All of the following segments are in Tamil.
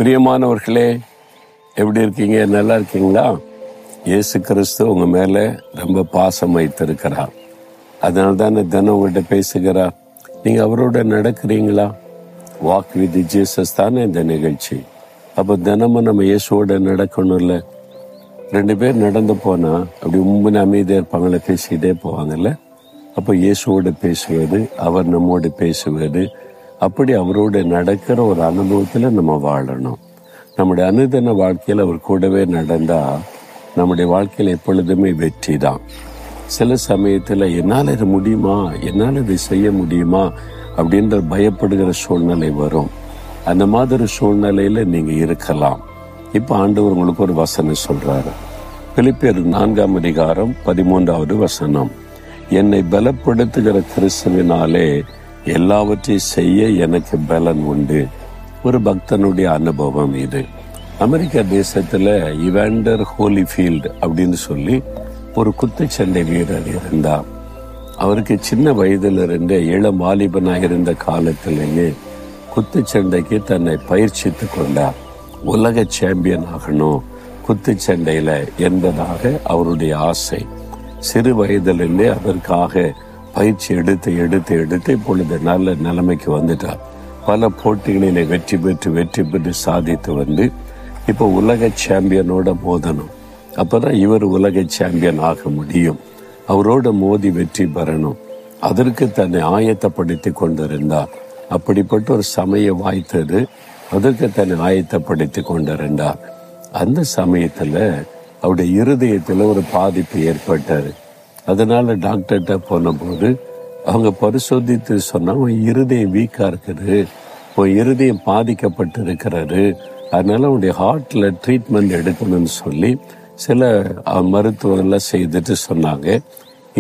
பிரியமானவர்களே, எப்படி இருக்கீங்க? நல்லா இருக்கீங்களா? இயேசு கிறிஸ்து உங்க மேல ரொம்ப பாசம் வைத்திருக்கிறார். அதனால தான் தினம் உங்கள்கிட்ட பேசுகிறார். நீங்க அவரோட நடக்கிறீங்களா? வாக் வித் ஜீசஸ் தானே இந்த நிகழ்ச்சி. அப்போ தினமும் நம்ம இயேசுவோட நடக்கணும்ல. 2 பேர் நடந்து போனா அப்படி உண்மையான அமைதியாக இருப்பாங்கள, பேசிக்கிட்டே போவாங்கல்ல. அப்போ இயேசுவோடு பேசுவது, அவர் நம்மோடு பேசுவது, அப்படி அவரோடு நடக்கிற ஒரு அனுபவத்தில் நம்ம வாழணும். நம்முடைய அனுதின வாழ்க்கையில் அவர் கூடவே நடந்தா நம்முடைய வாழ்க்கையில் எப்பொழுதுமே வெற்றி தான். சில சமயத்தில் என்னால் இது முடியுமா, என்னால் இதை செய்ய முடியுமா அப்படின்ற பயப்படுகிற சூழ்நிலை வரும். அந்த மாதிரி சூழ்நிலையில் நீங்கள் இருக்கலாம். இப்போ ஆண்டவர் உங்களுக்கு ஒரு வசனம் சொல்றாரு. பிலிப்பியர் 4ஆம் அதிகாரம் 13வது வசனம். என்னை பலப்படுத்துகிற கிறிஸ்துவினாலே எல்லாவற்றையும் செய்ய எனக்கு பலன் உண்டு. ஒரு பக்தனுடைய அனுபவம் இது. அமெரிக்கா தேசத்துல இவாண்டர் ஹோலிஃபீல்டு அப்படின்னு சொல்லி ஒரு குத்துச்சண்டை வீரர் இருந்தார். அவருக்கு சின்ன வயதிலிருந்தே இளம் வாலிபனாக இருந்த காலத்திலேயே குத்துச்சண்டைக்கு தன்னை பயிற்சித்து கொண்டார். உலக சாம்பியன் ஆகணும் குத்துச்சண்டையில என்பதாக அவருடைய ஆசை. சிறு வயதிலிருந்தே அதற்காக பயிற்சி எடுத்து இப்பொழுது நல்ல நிலைமைக்கு வந்துட்டார். பல போட்டிகளிலே வெற்றி பெற்று சாதித்து வந்து இப்போ உலக சாம்பியனோட மோதணும். அப்பதான் இவர் உலக சாம்பியன் ஆக முடியும். அவரோட மோதி வெற்றி பெறணும். அதற்கு தன்னை ஆயத்தப்படுத்தி கொண்டிருந்தார். அப்படிப்பட்ட ஒரு சமயம் வாய்த்தது. அதற்கு தன்னை ஆயத்தப்படுத்தி கொண்டிருந்தார். அந்த சமயத்துல அவருடைய இருதயத்துல ஒரு பாதிப்பு ஏற்பட்டாரு. அதனால டாக்டர்கிட்ட போன போது அவங்க பரிசோதித்து சொன்னா, உன் இருதயம் வீக்கா இருக்குது, உன் இருதயம் பாதிக்கப்பட்டு இருக்கிறாரு, அதனால உன்னுடைய ஹார்ட்ல ட்ரீட்மெண்ட் எடுக்கணும்னு சொல்லி சில மருத்துவம்லாம் செய்துட்டு சொன்னாங்க.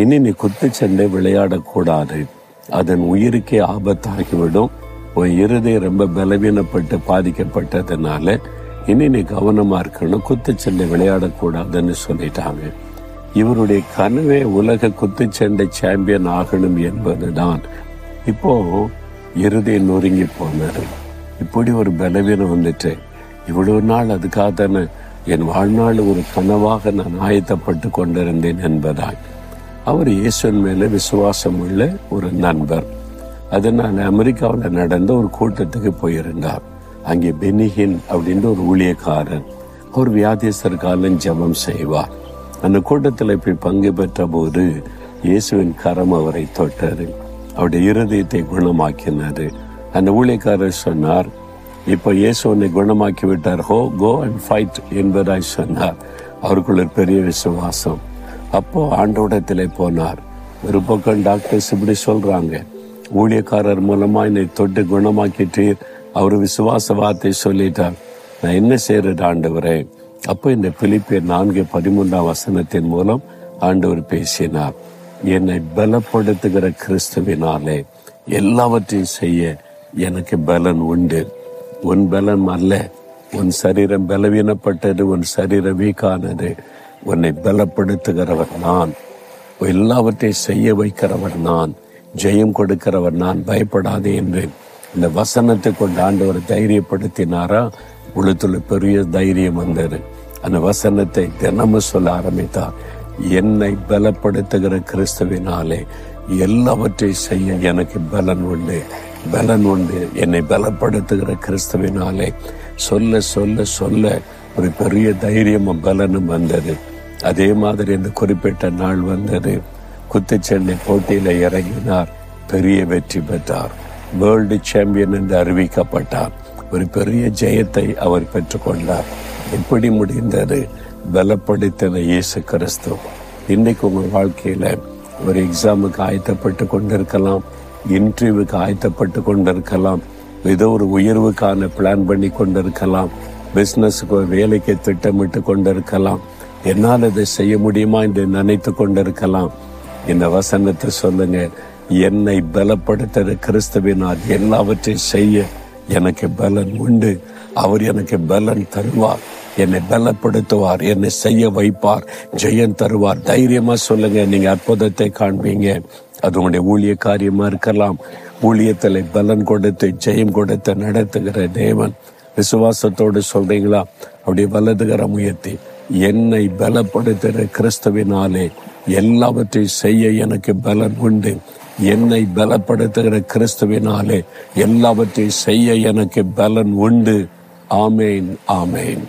இனி நீ குத்துச்சண்டை விளையாடக்கூடாது, அதன் உயிருக்கே ஆபத்தாகிவிடும், உன் இருதயம் ரொம்ப பலவீனப்பட்டு பாதிக்கப்பட்டதுனால இனி நீ கவனமா இருக்கணும், குத்துச்சண்டை விளையாடக்கூடாதுன்னு சொல்லிட்டாங்க. இவருடைய கனவே உலக குத்துச்சண்டை சாம்பியன் ஆகணும் என்பதுதான். இப்போ இருதயம் நொறுங்கி போனாரு. இப்படி ஒரு பலவீனம் வந்துட்டு இவ்வளவு நாள் அதுக்காக தானே என் வாழ்நாள் ஒரு கனவாக நான் ஆயத்தப்பட்டு கொண்டிருந்தேன் என்பதால். அவர் இயேசுவின் மேல விசுவாசம் உள்ள ஒரு நண்பர். அதனால அமெரிக்காவில் நடந்த ஒரு கூட்டத்துக்கு போயிருந்தார். அங்கே பெனிஹின் அப்படின்ற ஒரு ஊழியக்காரன், அவர் வியாதிஸ்தருக்காலம் ஜெபம் செய்வார். அந்த கூட்டத்தில் போய் பங்கு பெற்ற போது இயேசுவின் கரம் அவரை தொட்டாரு. அவருடைய இருதயத்தை குணமாக்கினாரு. அந்த ஊழியக்காரர் சொன்னார், இப்போ இயேசு உன்னை குணமாக்கி விட்டார், கோ அண்ட் ஃபைட் என்பதாய் சொன்னார். அவருக்குள்ள பெரிய விசுவாசம். அப்போ ஆண்டவரிடத்திலே போனார். ஒரு பக்கம் டாக்டர்ஸ் இப்படி சொல்றாங்க, ஊழியக்காரர் மூலமா என்னை தொட்டு குணமாக்கிட்டீர், அவர் விசுவாச வார்த்தை சொல்லிட்டார், நான் என்ன செய்யறது ஆண்டவரே? அப்போ இந்த பிலிப்பியர் 4:13 வசனத்தின் மூலம் ஆண்டவர் பேசினார். என்னை பலப்படுத்துகிற கிறிஸ்துவினாலே எல்லாவற்றையும் செய்ய எனக்கு பலன் உண்டு. உன் பலன் அல்ல, உன் சரீரம் பலவீனப்பட்டது, உன் சரீரம் வீக்கானது. உன்னை பலப்படுத்துகிறவர் நான், எல்லாவற்றையும் செய்ய வைக்கிறவர் நான், ஜெயம் கொடுக்கிறவர் நான், பயப்படாதே என்று இந்த வசனத்தை கொண்டு ஆண்டவர் தைரியப்படுத்தினாரா? உள்ளத்துல பெரிய தைரியம் வந்தது. அந்த வசனத்தை தினமும் சொல்ல ஆரம்பித்தார். என்னை பலப்படுத்துகிற கிறிஸ்துவினாலே எல்லாவற்றையும் செய்ய எனக்கு பலன் உண்டு. என்னை பலப்படுத்துகிற கிறிஸ்துவினாலே சொல்ல சொல்ல சொல்ல ஒரு பெரிய தைரியமும் பலனும் வந்தது. அதே மாதிரி இந்த குறிப்பிட்ட நாள் வந்தது. குத்துச்சண்டை போட்டியில இறங்கினார், பெரிய வெற்றி பெற்றார், வேர்ல்டு சாம்பியன் என்று அறிவிக்கப்பட்டார். ஒரு பெரிய ஜெயத்தை அவர் பெற்றுக்கொண்டார். எப்படி முடிந்தது? பலப்படுத்தின இயேசு கிறிஸ்து. இன்னைக்கு உங்கள் வாழ்க்கையில ஒரு எக்ஸாமுக்கு ஆயத்தப்பட்டு கொண்டிருக்கலாம், இன்டர்வியூக்கு ஆயத்தப்பட்டு கொண்டிருக்கலாம், ஏதோ ஒரு உயர்வுக்கான பிளான் பண்ணி கொண்டிருக்கலாம், பிசினஸுக்கு வேலைக்கு திட்டமிட்டு கொண்டிருக்கலாம், என்னால் இதை செய்ய முடியுமா என்று நினைத்து கொண்டிருக்கலாம். இந்த வசனத்தை சொல்லுங்க, என்னை பலப்படுத்துகிற கிறிஸ்துவினால் எல்லாவற்றையும் செய்ய எனக்கு பலன் உண்டு. அவர் எனக்கு பலன் தருவார், என்னை பலப்படுத்துவார், என்னை செய்ய வைப்பார், ஜெயம் தருவார். தைரியமா சொல்லுங்க, நீங்க அற்புதத்தை காண்பீங்க. அது உங்களுடைய ஊழிய காரியமா இருக்கலாம். ஊழியத்தில் பலன் கொடுத்து ஜெயம் கொடுத்து நடத்துகிற தேவன் விசுவாசத்தோடு சொல்றீங்களா? அப்படியே வலதுகரம் உயர்த்தி, என்னை பலப்படுத்துகிற கிறிஸ்துவினாலே எல்லாவற்றையும் செய்ய எனக்கு பலன் உண்டு. என்னை பலப்படுத்துகிற கிறிஸ்துவினாலே எல்லாவற்றையும் செய்ய எனக்கு பலன் உண்டு. ஆமேன், ஆமேன்.